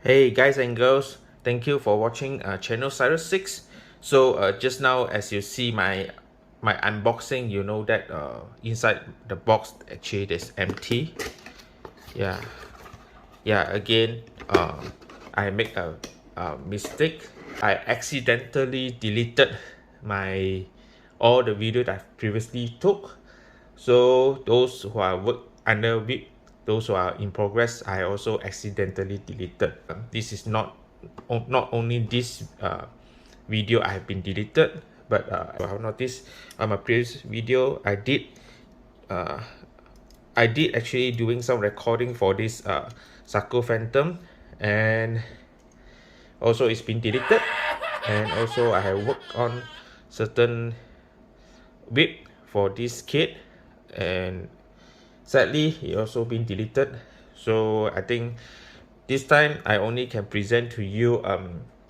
Hey guys and girls, thank you for watching channel CyruZ. So just now as you see my unboxing, you know that inside the box actually is empty. Yeah, again I make a mistake. I accidentally deleted my all the video that I previously took. So those who are work under WIP, those who are in progress, I also accidentally deleted. This is not only this video I have been deleted, but I have noticed on my previous video uh, I did actually doing some recording for this Sakura Phantom, and also it's been deleted. And also I have worked on certain WIP for this kit, and sadly it also been deleted. So I think this time I only can present to you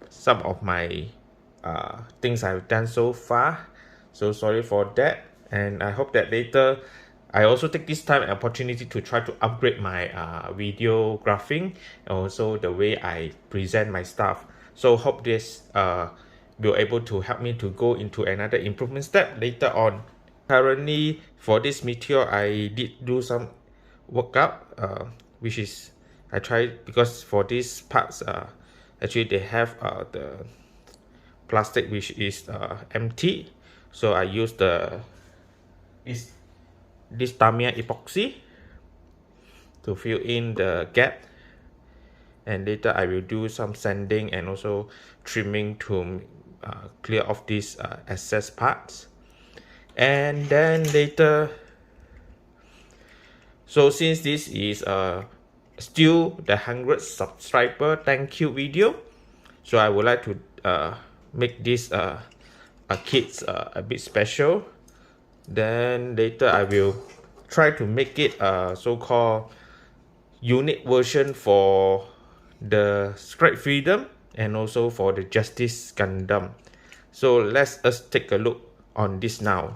some of my things I've done so far. So sorry for that, and I hope that later I also take this time and opportunity to try to upgrade my videographing and also the way I present my stuff. So hope this will able to help me to go into another improvement step later on. Currently for this Meteor, I did do some workout, which is I tried because for these parts actually they have the plastic which is empty, so I use this Tamiya epoxy to fill in the gap, and later I will do some sanding and also trimming to clear off these excess parts. And then later, so since this is still the 100th subscriber thank you video, so I would like to make this kits a bit special. Then later I will try to make it a so-called unique version for the Strike Freedom and also for the Justice Gundam. So let's us take a look on this now.